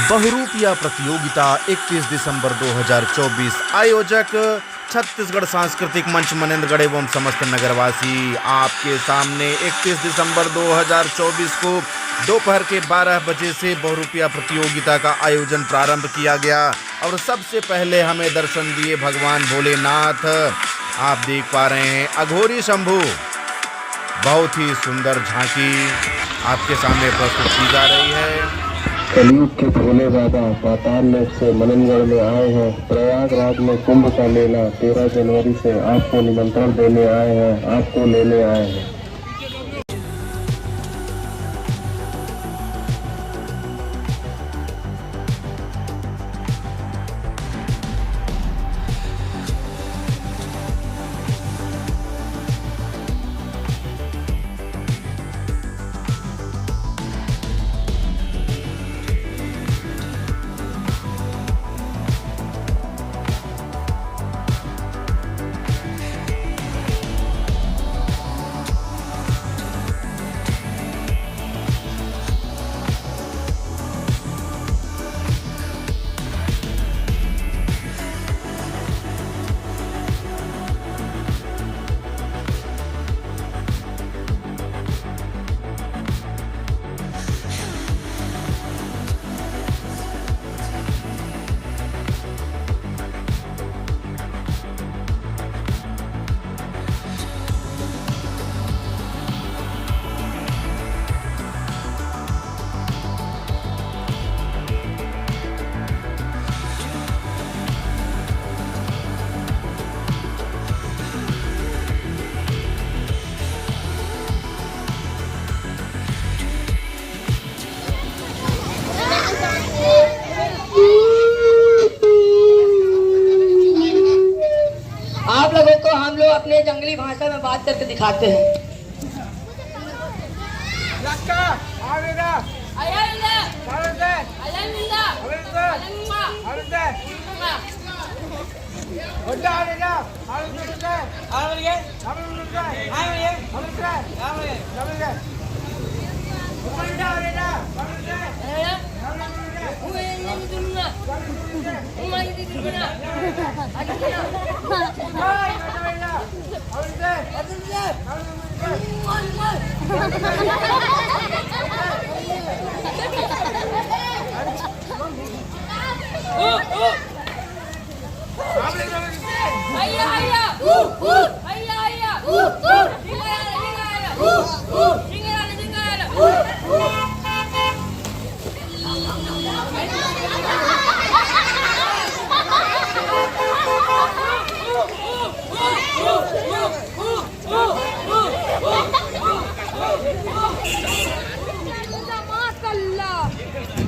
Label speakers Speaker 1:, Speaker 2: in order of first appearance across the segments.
Speaker 1: बहुरूपिया प्रतियोगिता 31 दिसंबर 2024। आयोजक छत्तीसगढ़ सांस्कृतिक मंच मनेन्द्रगढ़ एवं समस्त नगरवासी। आपके सामने 31 दिसंबर 2024 को दोपहर के 12 बजे से बहुरूपिया प्रतियोगिता का आयोजन प्रारंभ किया गया और सबसे पहले हमें दर्शन दिए भगवान भोलेनाथ। आप देख पा रहे हैं अघोरी शंभू। बहुत ही सुंदर झांकी आपके सामने प्रस्तुत की जा रही है।
Speaker 2: कलयुग के भोले बाबा पाताल लोक से मनेन्द्रगढ़ में आए हैं। प्रयागराज में कुंभ का मेला 13 जनवरी से आपको निमंत्रण देने आए हैं, आपको लेने आए हैं।
Speaker 3: आप लोगों को हम लोग अपने जंगली भाषा में बात करके दिखाते हैं।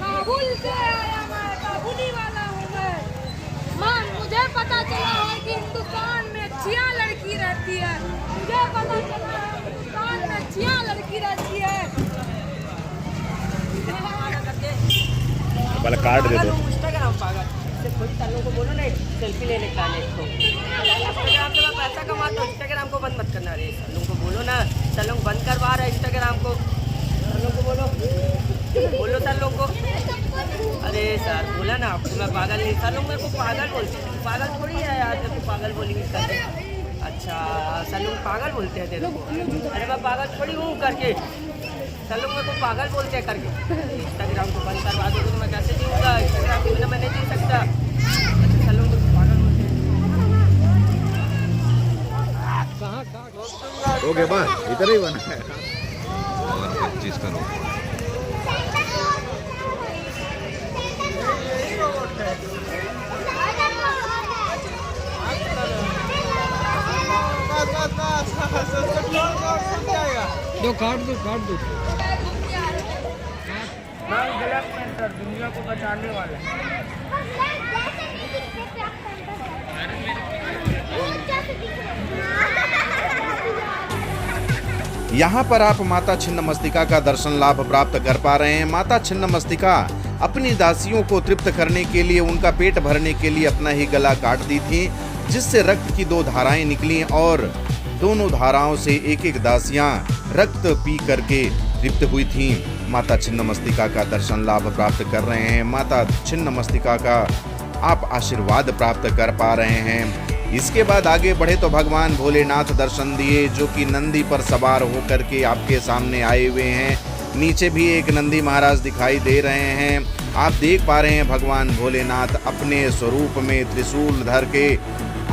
Speaker 4: काबुल से आया मैं, काबुली वाला हूँ मैं। मुझे पता चला है कि हिंदुस्तान में अच्छियाँ लड़की रहती है। मुझे पता चला है हिंदुस्तान में अच्छियाँ लड़की रहती है।
Speaker 1: कार्ड दे दो।
Speaker 3: इंस्टाग्राम पागल से खुद लोगों को बोलो ना सेल्फी लेने का इसको। इंस्टाग्राम से पैसा कमाते हो, इंस्टाग्राम को बंद मत करना रे। लोगों को बोलो ना, सर लोग बंद करवा रहा है इंस्टाग्राम को। सर लोग को बोलो सर लोग को। अरे सर बोला ना आपको मैं पागल नहीं। सर लोग मेरे को पागल बोलते हैं। पागल थोड़ी है यार, तेरे को पागल बोलेंगे करके। अच्छा सर लोग पागल बोलते हैं तेरे को। अरे मैं पागल थोड़ी हूँ करके। सर लोग मेरे को पागल बोलते हैं करके। इंस्टाग्राम को बंद करवा दो तो मैं कैसे जीऊँगा? इंस्टाग्राम के बिना मैं नहीं जी सकता। अच्छा सर लोग मेरे को पागल बोलते हैं।
Speaker 1: हो गया बस, इतना ही बना है।
Speaker 5: 25 करोड़
Speaker 6: दो काट दो
Speaker 3: दुनिया को बचाने वाला
Speaker 1: यहाँ पर आप माता छिन्नमस्तिका का दर्शन लाभ प्राप्त कर पा रहे हैं। माता छिन्नमस्तिका अपनी दासियों को तृप्त करने के लिए, उनका पेट भरने के लिए अपना ही गला काट दी थी, जिससे रक्त की 2 धाराएं निकली और दोनों धाराओं से एक एक दासियां रक्त पी करके तृप्त हुई थी। माता छिन्नमस्तिका का दर्शन लाभ प्राप्त कर रहे हैं। माता छिन्नमस्तिका का आप आशीर्वाद प्राप्त कर पा रहे हैं। इसके बाद आगे बढ़े तो भगवान भोलेनाथ दर्शन दिए, जो कि नंदी पर सवार होकर के आपके सामने आए हुए हैं। नीचे भी एक नंदी महाराज दिखाई दे रहे हैं। आप देख पा रहे हैं भगवान भोलेनाथ अपने स्वरूप में त्रिशूल धर के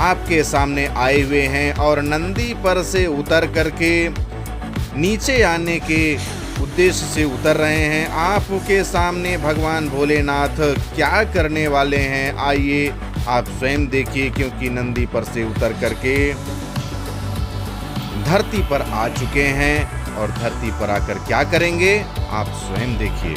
Speaker 1: आपके सामने आए हुए हैं और नंदी पर से उतर करके नीचे आने के उद्देश्य से उतर रहे हैं। आपके सामने भगवान भोलेनाथ क्या करने वाले हैं, आइए आप स्वयं देखिए, क्योंकि नंदी पर से उतर करके धरती पर आ चुके हैं और धरती पर आकर क्या करेंगे आप स्वयं देखिए।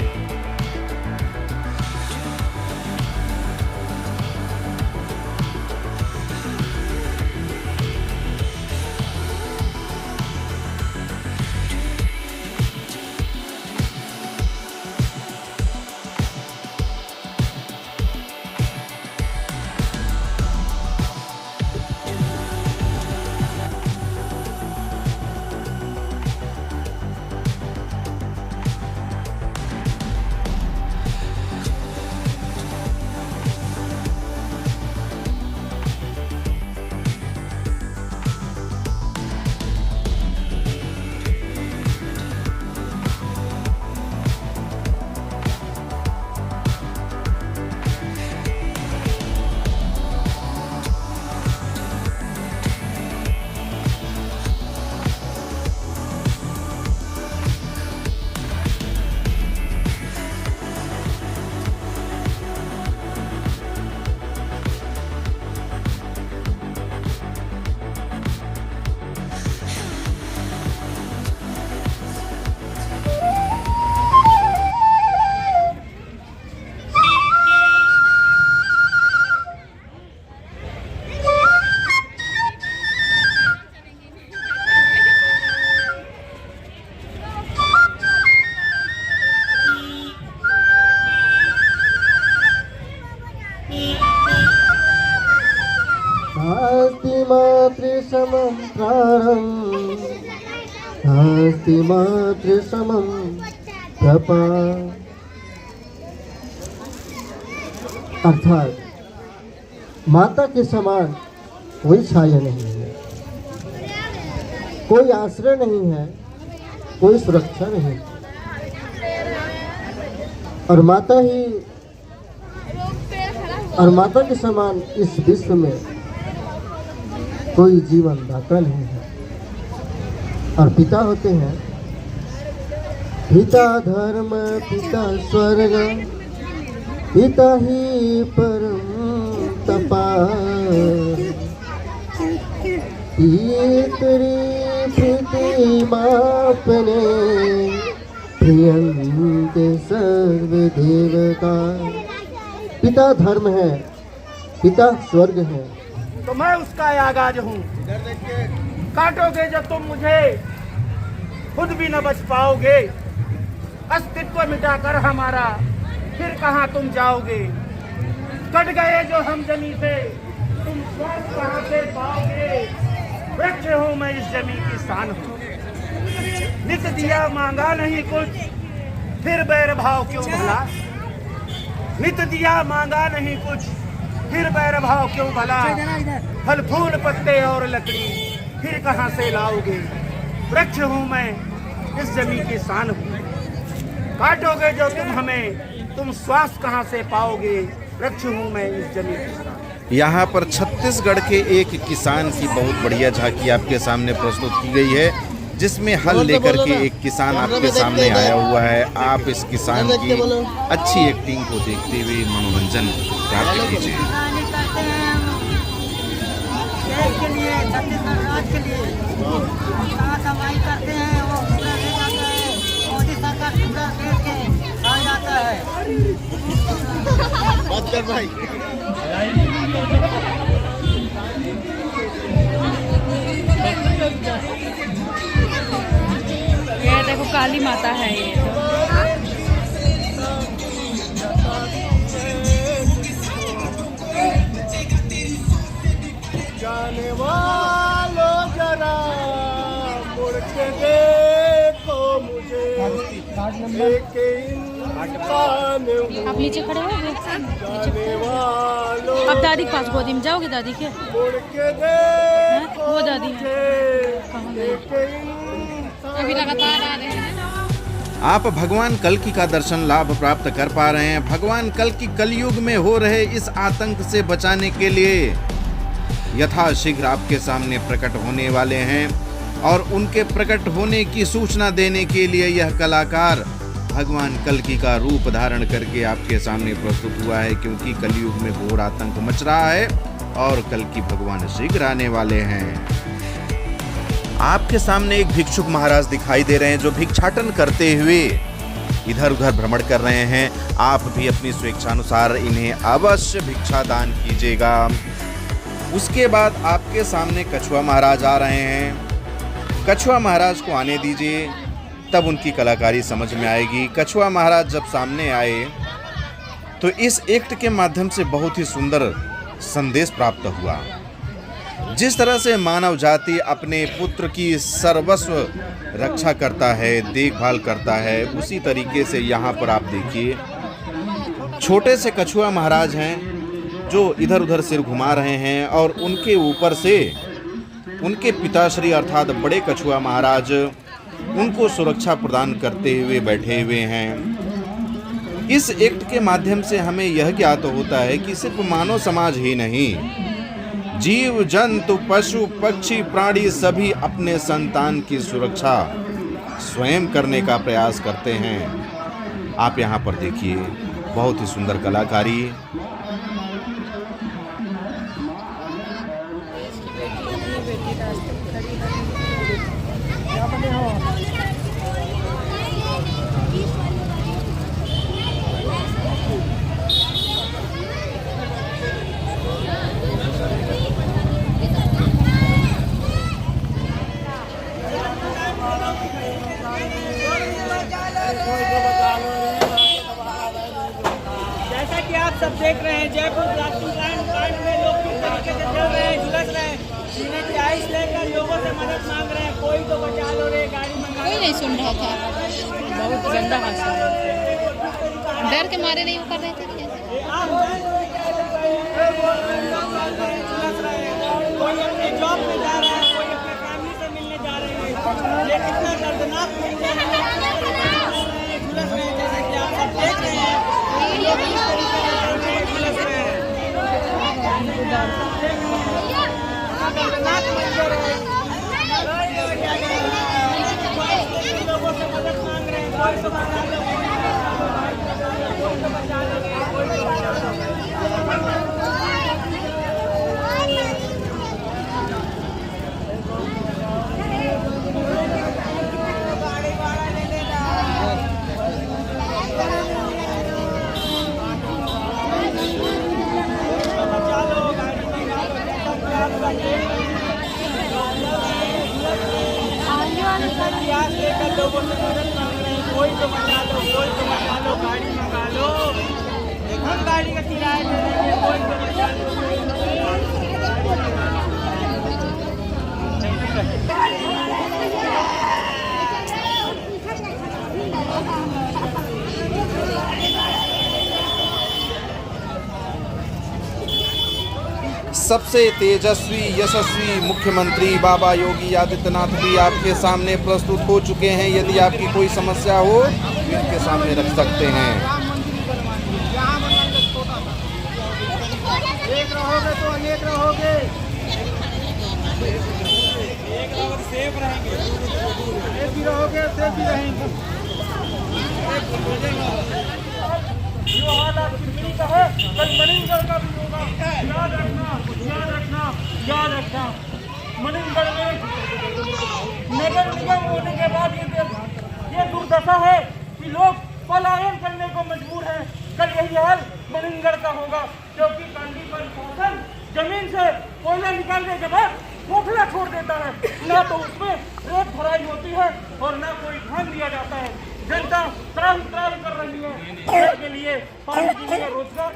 Speaker 7: नास्ति मातृसमं प्रपा। अर्थात माता के समान कोई छाया नहीं है, कोई आश्रय नहीं है, कोई सुरक्षा नहीं, और माता के समान इस विश्व में कोई जीवन दाता नहीं है। और पिता होते हैं पिता धर्म, पिता स्वर्ग, पिता ही परम तपा। पितरी प्रीति मापने प्रियंते सर्व देवता। पिता धर्म है, पिता स्वर्ग है,
Speaker 8: तो मैं उसका आगाज हूँ। काटोगे जब तुम मुझे, खुद भी न बच पाओगे। अस्तित्व मिटाकर हमारा फिर कहाँ तुम जाओगे। कट गए जो हम जमी से, तुम स्वर्ग कहाँ से पाओगे। वृक्ष हूँ मैं, इस जमी की शान हूँ। नित दिया मांगा नहीं कुछ, फिर बैर भाव क्यों भला। नित दिया मांगा नहीं कुछ, फिर बैर भाव क्यों भला। फल फूल पत्ते और लकड़ी फिर कहाँ से लाओगे। वृक्ष हूँ मैं, इस जमीन की शान हूँ। काटोगे जो तुम हमें, तुम श्वास कहाँ से पाओगे। वृक्ष हूँ मैं, इस जमीन की शान।
Speaker 1: यहाँ पर छत्तीसगढ़ के एक किसान की बहुत बढ़िया झांकी आपके सामने प्रस्तुत की गई है, जिसमें हल लेकर के एक किसान आपके सामने आया हुआ है। आप इस किसान की अच्छी एक्टिंग को देखते हुए मनोरंजन प्राप्त कीजिए।
Speaker 3: के लिए, छत्तीसगढ़ राज्य के लिए कहाँ कमाई करते हैं वो पूरा ले जाता है। मोदी सरकार पूरा देश के खा जाता है।
Speaker 7: बात कर भाई।
Speaker 4: ये देखो काली माता है ये तो।
Speaker 8: जाने वालों जरा मुड़ के देखो मुझे।
Speaker 4: आप नीचे खड़े हो अब दादी के पास गोदी में जाओगे दादी के वो दादी कहाँ गए अभी लगातार आ रहे हैं।
Speaker 1: आप भगवान कल्कि का दर्शन लाभ प्राप्त कर पा रहे हैं। भगवान कल्कि कलयुग में हो रहे इस आतंक से बचाने के लिए यथाशीघ्र आपके सामने प्रकट होने वाले हैं और उनके प्रकट होने की सूचना देने के लिए यह कलाकार भगवान कल्कि का रूप धारण करके आपके सामने प्रस्तुत हुआ है, क्योंकि कलयुग में घोर आतंक मच रहा है और कल्कि भगवान शीघ्र आने वाले हैं। आपके सामने एक भिक्षुक महाराज दिखाई दे रहे हैं जो भिक्षाटन करते हुए इधर उधर भ्रमण कर रहे हैं। आप भी अपनी स्वेच्छानुसार इन्हें अवश्य भिक्षा दान कीजिएगा। उसके बाद आपके सामने कछुआ महाराज आ रहे हैं। कछुआ महाराज को आने दीजिए, तब उनकी कलाकारी समझ में आएगी। कछुआ महाराज जब सामने आए तो इस एक्ट के माध्यम से बहुत ही सुंदर संदेश प्राप्त हुआ। जिस तरह से मानव जाति अपने पुत्र की सर्वस्व रक्षा करता है, देखभाल करता है, उसी तरीके से यहाँ पर आप देखिए छोटे से कछुआ महाराज हैं जो इधर उधर सिर घुमा रहे हैं और उनके ऊपर से उनके पिताश्री अर्थात बड़े कछुआ महाराज उनको सुरक्षा प्रदान करते हुए बैठे हुए हैं। इस एक्ट के माध्यम से हमें यह ज्ञात होता है कि सिर्फ मानव समाज ही नहीं, जीव जंतु पशु पक्षी प्राणी सभी अपने संतान की सुरक्षा स्वयं करने का प्रयास करते हैं। आप यहाँ पर देखिए बहुत ही सुंदर कलाकारी।
Speaker 8: जैसा कि आप सब देख रहे हैं, जयपुर कांड में लोग किस तरीके से चल रहे हैं, झुलस रहे हैं, सीने की आइस लेकर लोगों से मदद मांग रहे हैं। कोई तो बचा लो रे, गाड़ी मंगा,
Speaker 4: कोई नहीं सुन रहा था। बहुत गंदा हादसा है, डर के मारे नहीं कर रहे थे।
Speaker 8: कोई अपने जॉब में जा रहा है, कोई अपने फैमिली से मिलने जा रहे हैं। ये कितना दर्दनाक मंजर है, झुलस रहे हैं। जैसा कि आप सब देख रहे हैं, झुलस रहे हैं। दर्दनाक मंजर है। लोगों से मदद मांग रहे हैं, कोई तो बचा लो, कोई तो बचा लो, कोई तो बचा लो। प्यास लेकर लोगों से मदद मांग रहे हैं। कोई तो बचा लो, कोई तो बचा लो, गाड़ी मंगा लो, हम गाड़ी का किराया दे देंगे, कोई तो बचा लो।
Speaker 1: सबसे तेजस्वी यशस्वी मुख्यमंत्री बाबा योगी आदित्यनाथ भी आपके सामने प्रस्तुत हो चुके हैं। यदि आपकी कोई समस्या हो तो इनके सामने रख सकते हैं।
Speaker 8: एक रहोगे तो अनेक रहोगे, एक रहोगे सेफ रहेंगे, एक भी रहोगे सेफ भी रहेंगे। जो हाल आज दिल्ली का है, कल मनिंगढ़ का भी होगा। याद रखना, याद रखना, याद रखना। मनिंगढ़ में नगर निगम होने के बाद ये दुर्दशा है कि लोग पलायन करने को मजबूर हैं। कल यही हाल मनिंगढ़ का होगा, क्योंकि कांडीपन शासन जमीन से कोयला निकालने के बाद खोखला छोड़ देता है। ना तो उसमें रेत भराई होती है और ना कोई ध्यान दिया जाता है। जनता त्राही त्राही कर रही है के लिए, पानी के लिए, रोजगार।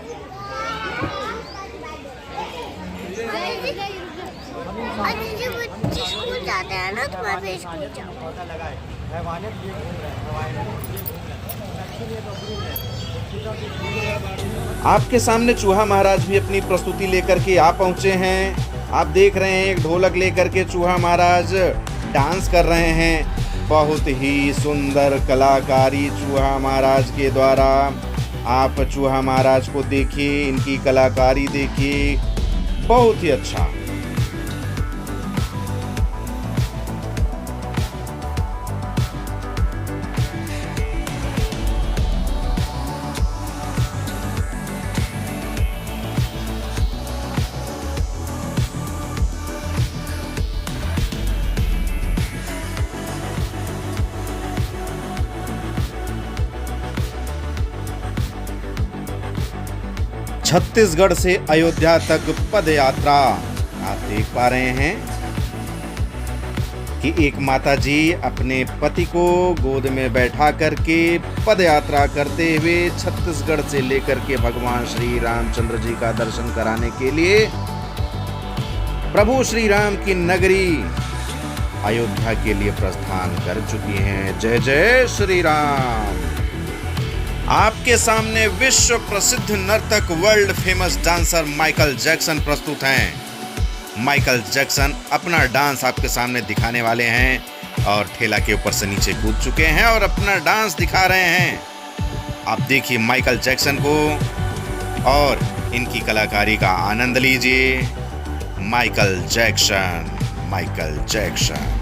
Speaker 9: स्कूल जाते हैं ना, तुम्हारे स्कूल जाओ।
Speaker 1: आपके सामने चूहा महाराज भी अपनी प्रस्तुति लेकर के आ पहुंचे हैं। आप देख रहे हैं एक ढोलक लेकर के चूहा महाराज डांस कर रहे हैं। बहुत ही सुंदर कलाकारी चूहा महाराज के द्वारा। आप चूहा महाराज को देखिए, इनकी कलाकारी देखिए, बहुत ही अच्छा। छत्तीसगढ़ से अयोध्या तक पद यात्रा। आप देख पा रहे हैं कि एक माता जी अपने पति को गोद में बैठा करके पद यात्रा करते हुए छत्तीसगढ़ से लेकर के भगवान श्री रामचंद्र जी का दर्शन कराने के लिए प्रभु श्री राम की नगरी अयोध्या के लिए प्रस्थान कर चुकी हैं। जय जय श्री राम। आपके सामने विश्व प्रसिद्ध नर्तक, world famous dancer Michael Jackson प्रस्तुत हैं। माइकल जैक्सन अपना डांस आपके सामने दिखाने वाले हैं और ठेला के ऊपर से नीचे कूद चुके हैं और अपना डांस दिखा रहे हैं। आप देखिए माइकल जैक्सन को और इनकी कलाकारी का आनंद लीजिए। Michael Jackson, Michael Jackson.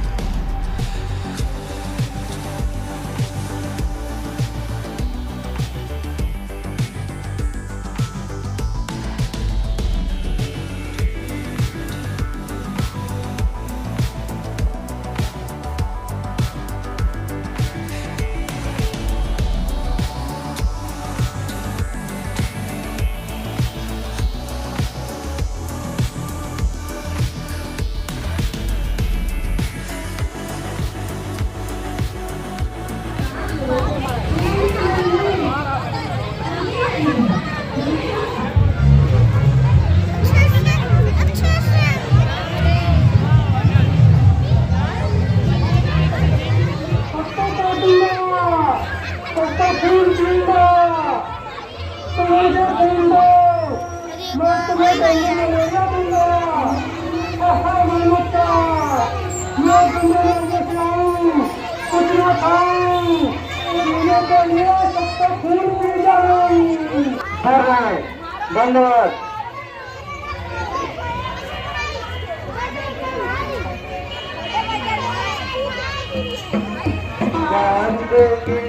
Speaker 2: धन्यवाद।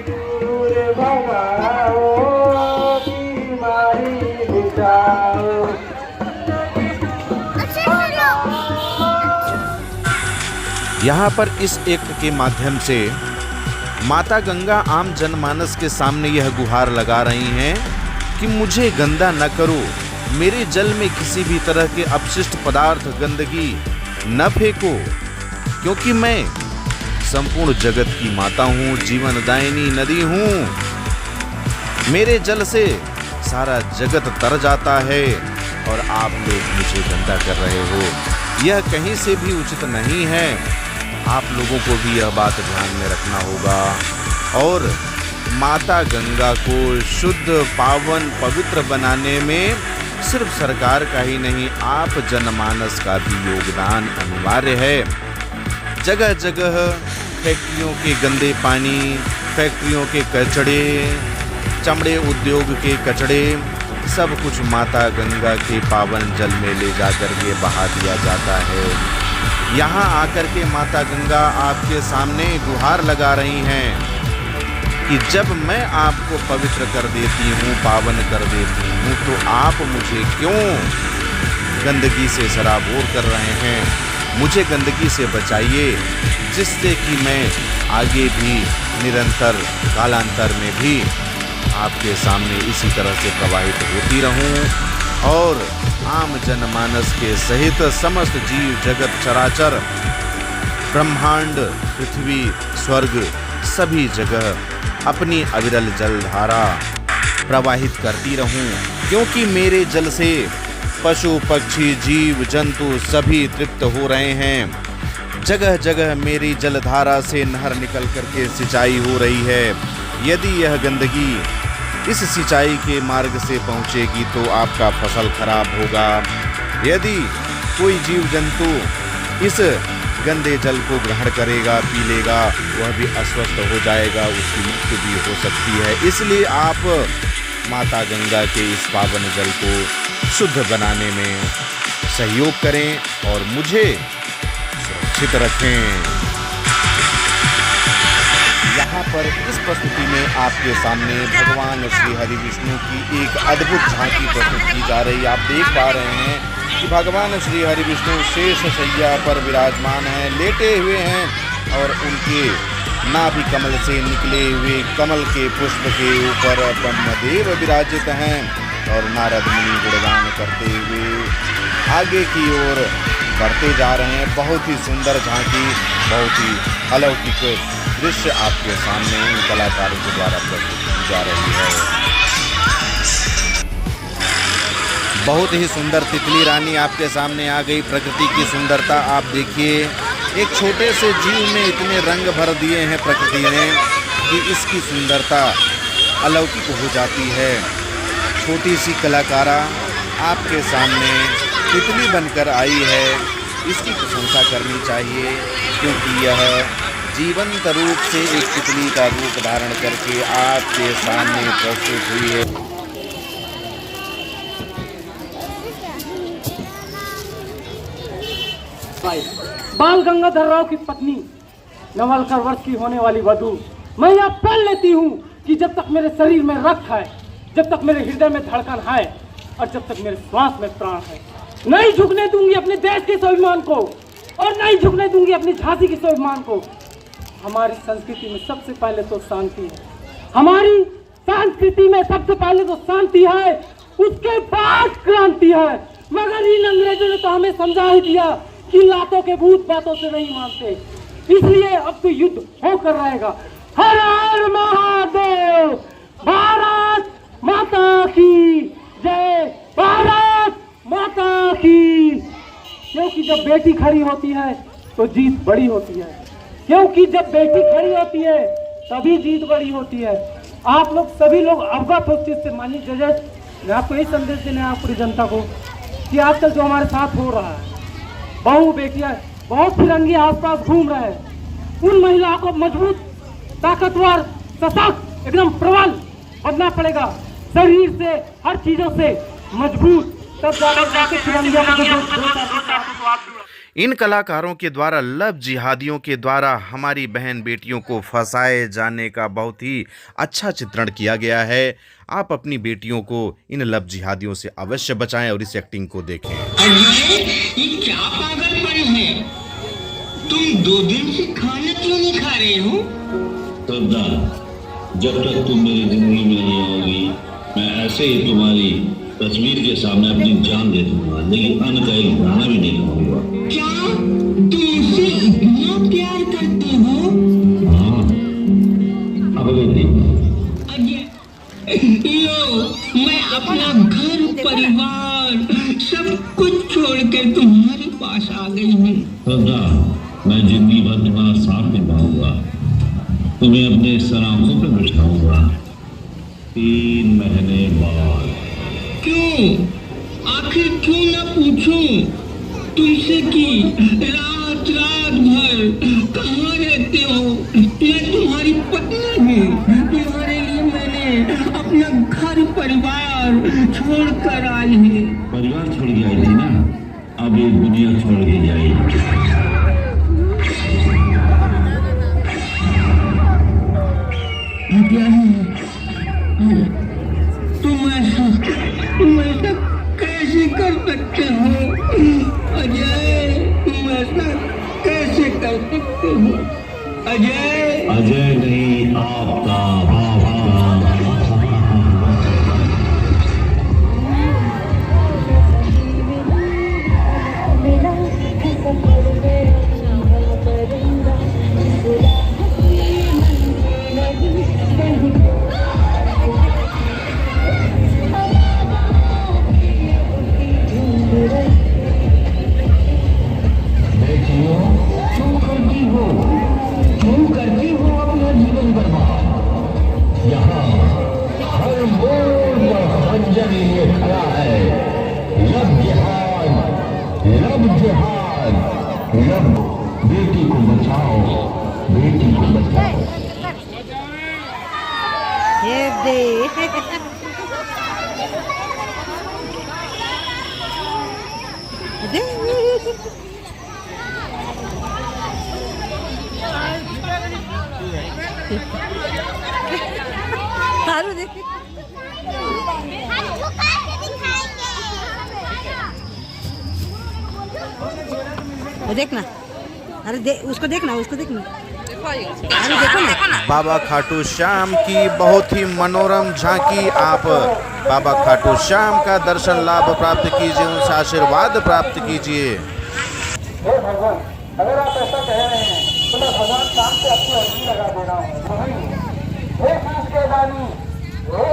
Speaker 2: दूर भगाओ, बीमारी बिताओ।
Speaker 1: यहाँ पर इस एक्ट के माध्यम से माता गंगा आम जनमानस के सामने यह गुहार लगा रही हैं कि मुझे गंदा न करो, मेरे जल में किसी भी तरह के अपशिष्ट पदार्थ, गंदगी न फेंको, क्योंकि मैं संपूर्ण जगत की माता हूँ, जीवनदायिनी नदी हूँ। मेरे जल से सारा जगत तर जाता है और आप लोग मुझे गंदा कर रहे हो। यह कहीं से भी उचित नहीं है। आप लोगों को भी यह बात ध्यान में रखना होगा और माता गंगा को शुद्ध, पावन, पवित्र बनाने में सिर्फ सरकार का ही नहीं, आप जनमानस का भी योगदान अनिवार्य है। जगह जगह फैक्ट्रियों के गंदे पानी, फैक्ट्रियों के कचड़े, चमड़े उद्योग के कचड़े, सब कुछ माता गंगा के पावन जल में ले जाकर के बहा दिया जाता है। यहाँ आकर के माता गंगा आपके सामने गुहार लगा रही हैं कि जब मैं आपको पवित्र कर देती हूँ, पावन कर देती हूँ, तो आप मुझे क्यों गंदगी से सराबोर कर रहे हैं। मुझे गंदगी से बचाइए, जिससे कि मैं आगे भी निरंतर कालांतर में भी आपके सामने इसी तरह से प्रवाहित होती रहूं और आम जनमानस के सहित समस्त जीव जगत चराचर, ब्रह्मांड, पृथ्वी, स्वर्ग, सभी जगह अपनी अविरल जलधारा प्रवाहित करती रहूं, क्योंकि मेरे जल से पशु, पक्षी, जीव, जंतु सभी तृप्त हो रहे हैं। जगह जगह मेरी जलधारा से नहर निकल करके सिंचाई हो रही है। यदि यह गंदगी इस सिंचाई के मार्ग से पहुंचेगी तो आपका फसल खराब होगा। यदि कोई जीव जंतु इस गंदे जल को ग्रहण करेगा, पी लेगा, वह भी अस्वस्थ हो जाएगा, उसकी मृत्यु भी हो सकती है। इसलिए आप माता गंगा के इस पावन जल को शुद्ध बनाने में सहयोग करें और मुझे सुरक्षित रखें। यहाँ पर इस प्रस्तुति में आपके सामने भगवान श्री हरि विष्णु की एक अद्भुत झांकी प्रस्तुत की जा रही है। आप देख पा रहे हैं कि भगवान श्री हरि विष्णु शेष शैया पर विराजमान हैं, लेटे हुए हैं और उनके नाभि कमल से निकले हुए कमल के पुष्प के ऊपर ब्रह्मदेव विराजित हैं और नारद मुनि गुणगान करते हुए आगे की ओर बढ़ते जा रहे हैं। बहुत ही सुंदर झांकी, बहुत ही अलौकिक दृश्य आपके सामने इन कलाकारों के द्वारा प्रस्तुत की जा रही है। बहुत ही सुंदर तितली रानी आपके सामने आ गई। प्रकृति की सुंदरता आप देखिए, एक छोटे से जीव में इतने रंग भर दिए हैं प्रकृति ने कि इसकी सुंदरता अलौकिक हो जाती है। छोटी सी कलाकारा आपके सामने तितली बनकर आई है, इसकी प्रशंसा करनी चाहिए क्योंकि यह जीवंत रूप से एक तितली का रूप धारण करके आपके सामने प्रस्तुत हुई है।
Speaker 9: बाल गंगाधर राव की पत्नी, नवलखर वर्ष की होने वाली वधू, मैं यह पहन लेती हूँ कि जब तक मेरे शरीर में रक्त है, जब तक मेरे हृदय में धड़कन है और जब तक मेरे श्वास में प्राण है, नहीं झुकने दूंगी अपने देश के स्वाभिमान को और नहीं झुकने दूंगी अपनी झांसी के स्वाभिमान को। हमारी संस्कृति में सबसे पहले तो शांति है, हमारी संस्कृति में सबसे पहले तो शांति है, उसके बाद क्रांति है। मगर इन अंग्रेजों ने तो हमें समझा ही दिया कि लातों के भूत बातों से नहीं मानते, इसलिए अब तो युद्ध होकर रहेगा। हर हर महादेव, भारत माता की जय, भारत माता की। क्योंकि जब बेटी खड़ी होती है तो जीत बड़ी होती है, क्योंकि जब बेटी खड़ी होती है तभी जीत बड़ी होती है। आप लोग सभी लोग अवगत हो चीज से। माननीय जजेस, मैं आपको यही संदेश देना है पूरी जनता को कि आजकल जो हमारे साथ हो रहा है, बहू बेटियां बहुत फिरंगी आसपास घूम रहे हैं, उन महिलाओं को मजबूत, ताकतवर, सशक्त, एकदम प्रबल बनना पड़ेगा, शरीर से, हर चीजों से मजबूत, तब जाकर
Speaker 1: इन कलाकारों के द्वारा लव जिहादियों के द्वारा हमारी बहन बेटियों को फंसाए जाने का बहुत ही अच्छा चित्रण किया गया है। आप अपनी बेटियों को इन लव जिहादियों से अवश्य बचाएं और इस एक्टिंग को देखें।
Speaker 10: ये क्या पागलपन है? तुम 2 दिन से खाना क्यों नहीं खा रहे हो?
Speaker 11: जब तक तुम मेरी जिंदगी में नहीं आओगी, मैं ऐसे ही तुम्हारी तस्वीर के सामने अपनी जान दे दूंगा, लेकिन अन्न का एक दाना भी नहीं खाऊंगा।
Speaker 10: क्या तुम मुझसे इतना प्यार करते हो?
Speaker 11: हाँ, अगले दिन
Speaker 10: लो, मैं अपना घर परिवार सब कुछ छोड़कर तुम्हारे पास आ गई हूँ।
Speaker 11: मैं जिंदगी भर तुम्हारा साथ निभाऊंगा, तुम्हें अपने सराखों पर बिठाऊंगा 3 महीने बाद।
Speaker 10: क्यों? आखिर क्यों ना पूछूं तुमसे कि रात रात भर कहाँ रहते हो? मैं तुम्हारी पत्नी हूँ, तुम्हारे लिए मैंने अपना घर परिवार छोड़ कर आई हूँ।
Speaker 11: परिवार छोड़ के आई थी ना, अब ये दुनिया छोड़ के जाएगी।
Speaker 10: क्या है? तुम ऐसा कैसे कर सकते हो अजय? तुम ऐसा कैसे कर सकते हो अजय?
Speaker 11: अजय नहीं, आपका
Speaker 10: तुम करती हो अपना जीवन बर्बाद।
Speaker 11: रंजन लिए खड़ा है। लब जिहाद, लब जिहाद, लब बेटी को बचाओ, बेटी को बचाओ।
Speaker 12: ये दे हारू देख देखना, अरे उसको देखना, उसको देखना, अरे देखो ना।
Speaker 1: बाबा खाटू श्याम की बहुत ही मनोरम झांकी। आप बाबा खाटू श्याम का दर्शन लाभ प्राप्त कीजिए, उनसे आशीर्वाद प्राप्त कीजिए।
Speaker 8: हे भगवान, अगर आप ऐसा कह रहे हैं तो मैं भगवान शाम से अपनी अर्जी लगा दे रहा हूँ। हे शीश के दानी, हे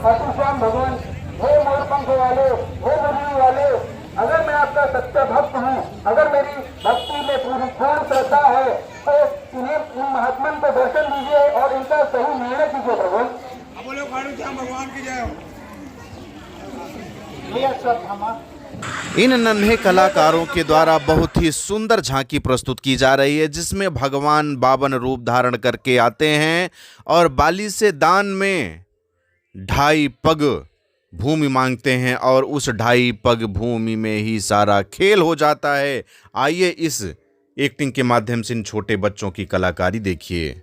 Speaker 8: खाटू श्याम भगवान, हे मोरपंख वाले, हे मुरली वाले, अगर मैं आपका सच्चा भक्त हूँ, अगर मेरी भक्ति में पूर्ण श्रद्धा है तो इन्हें इन महात्मन को दर्शन दीजिए और इनका सही निर्णय कीजिए भगवान। बोलो खाटू श्याम भगवान की जय हो।
Speaker 1: इन नन्हे कलाकारों के द्वारा बहुत ही सुंदर झांकी प्रस्तुत की जा रही है, जिसमें भगवान बावन रूप धारण करके आते हैं और बाली से दान में 2.5 पग भूमि मांगते हैं और उस 2.5 पग भूमि में ही सारा खेल हो जाता है। आइए इस एक्टिंग के माध्यम से इन छोटे बच्चों की कलाकारी देखिए।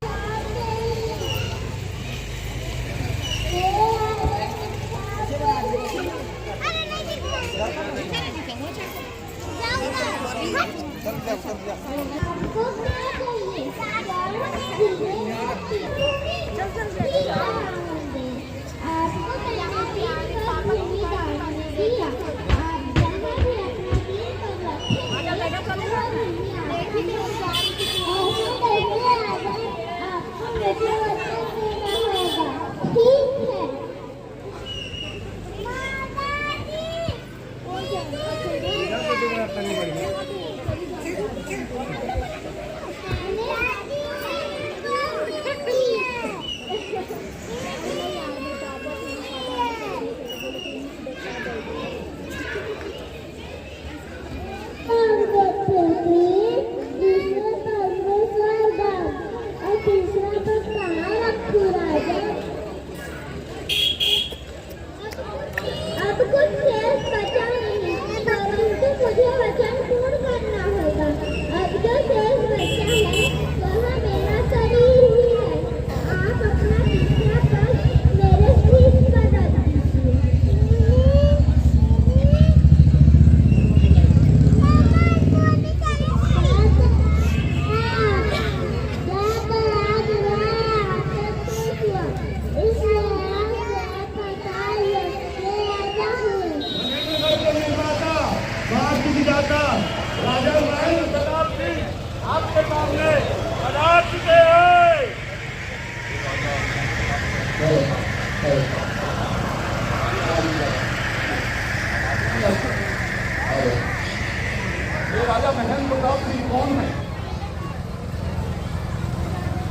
Speaker 8: राजा महेंद्र प्रताप सिंह कौन है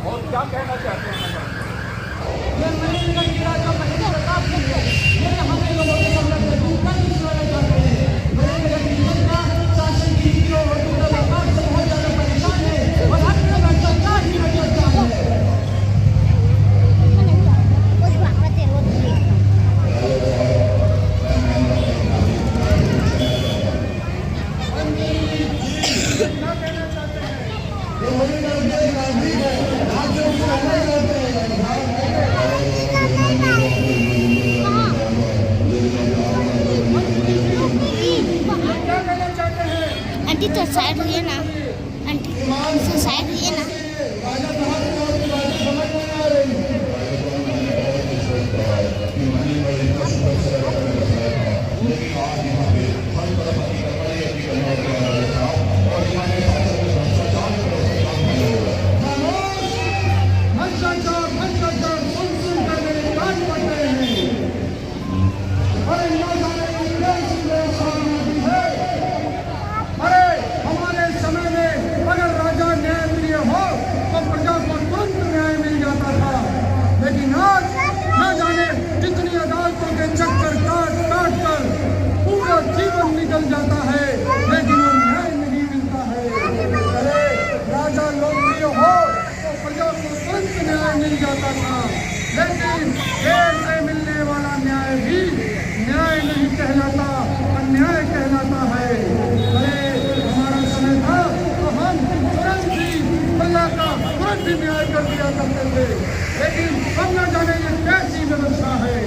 Speaker 8: और क्या कहना चाहते हैं?
Speaker 13: आंटी तो साइड हुई ना, आंटी तो साइड हुई ना।
Speaker 8: हमारे समय
Speaker 14: मिल जाता है, लेकिन वो न्याय नहीं मिलता है। अरे राजा लोकप्रिय हो तो प्रजा को तुरंत न्याय मिल जाता था, लेकिन देर से मिलने वाला न्याय भी न्याय नहीं कहलाता, अन्याय कहलाता है। अरे हमारा समय था तो हम तुरंत ही प्रजा का तुरंत ही न्याय कर दिया करते थे, लेकिन हम न जाने ये कैसी व्यवस्था है।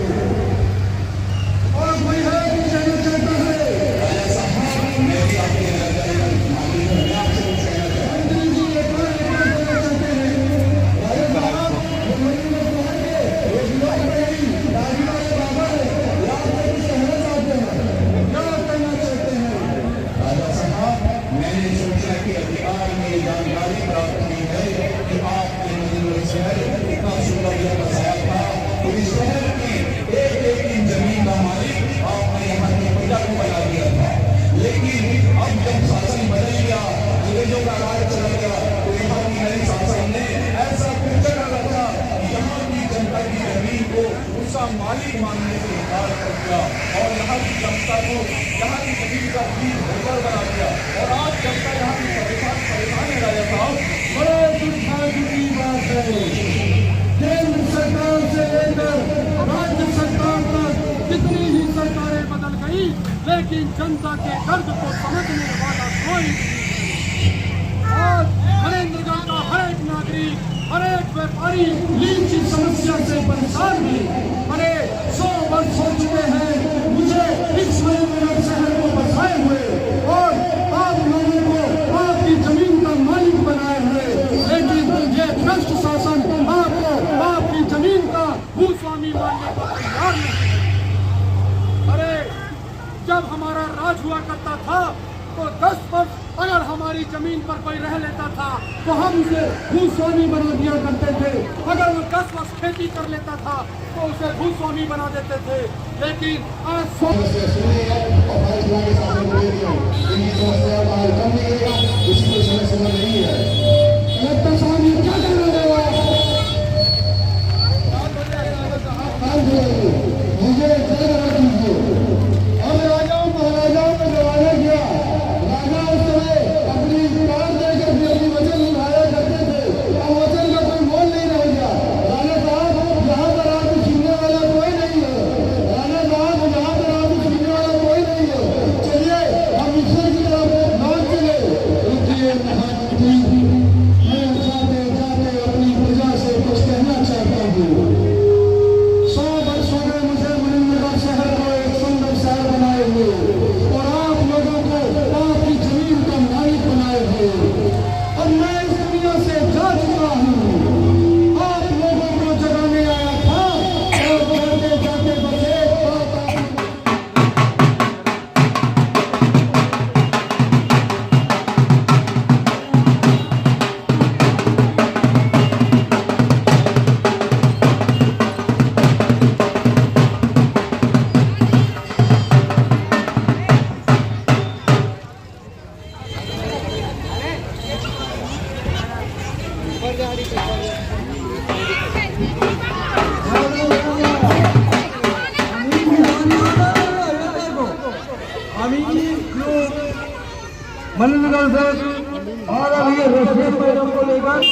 Speaker 14: और कोई है कहना चाहता है मालिक मानने से इनकार कर दिया और यहाँ की जनता को यहाँ की जमीन का बीज भोजन बना दिया और आज जनता यहाँ की परेशान है। राजा साहब, बड़े दुर्भाग्य की बात है, केंद्र सरकार से लेकर राज्य सरकार तक कितनी ही सरकारें बदल गई, लेकिन जनता के दर्द को समझने वाला कोई नहीं। आज मनेंद्रगढ़ का हर एक नागरिक, हर एक व्यापारी लीन की समस्या से परेशान है। अरे 100 वर्ष हो चुके हैं मुझे इस मनेंद्रगढ़ शहर को बसाए हुए और आप लोगों को आपकी जमीन का मालिक बनाए हुए, लेकिन ये भ्रष्ट शासन आपको आपकी जमीन का भूस्वामी मानने को तैयार नहीं। अरे जब हमारा राज हुआ करता था तो 10 वर्ष अगर हमारी जमीन पर कोई रह लेता था तो हम उसे भूस्वामी बना दिया करते थे। अगर वो 10 वर्ष खेती कर लेता था तो उसे भूस्वामी बना देते थे, लेकिन आज मनेंद्रगढ़ से और अभी रेशमेश मैडम को लेकर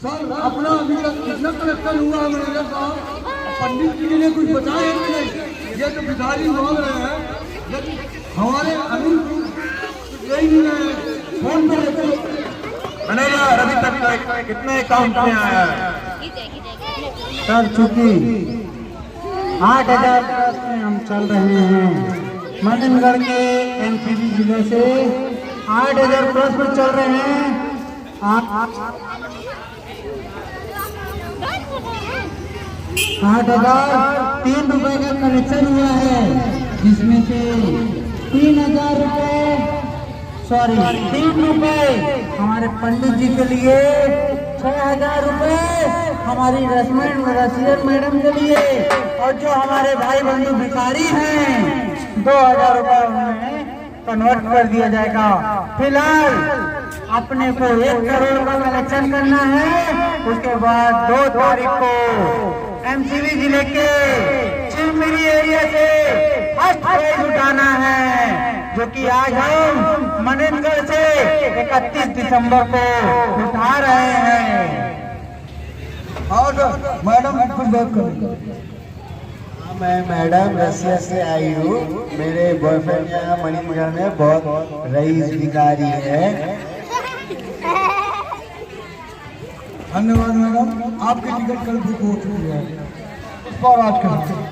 Speaker 14: सर अपना अभी तक कितना कलेक्शन हुआ है मनेंद्रगढ़ साहब? पंडित जी ने कुछ बताया कि नहीं? ये तो भिखारी मांग रहे हैं, हमारे अभी यही नहीं है। फोन पे मैनेजर अभी तक कितने अकाउंट में आया है?
Speaker 15: सर चूंकि 8,000 में हम चल रहे हैं, मनेंद्रगढ़ के एमसीबी जिले से 8,000 प्लस में चल रहे हैं। 8,003 रुपए का कलेक्शन हुआ है, जिसमें से 3,000 रुपए 3 रुपए हमारे पंडित जी के लिए, 6,000 रुपए हमारी रसियन मैडम के लिए, और जो हमारे भाई बंधु भिखारी हैं 2,000 रुपए उन्हें कन्वर्ट कर दिया जाएगा। फिलहाल अपने को 1 करोड़ का कलेक्शन करना है। उसके बाद 2 तारीख को एमसीबी जिले के चिलमिरी एरिया से फर्स्ट प्राइज उठाना है। जो कि आज हम मनेंद्रगढ़ से 31 दिसंबर को उठा रहे हैं। और मैडम कुछ बात करो।
Speaker 7: मैं मैडम रसिया से आई हूँ। मेरे बॉयफ्रेंड यहाँ मणिनगर में बहुत रईस भिखारी है।
Speaker 15: धन्यवाद मैडम, आपकी टिकट कल बुक हो चुकी है। इस बार आज कर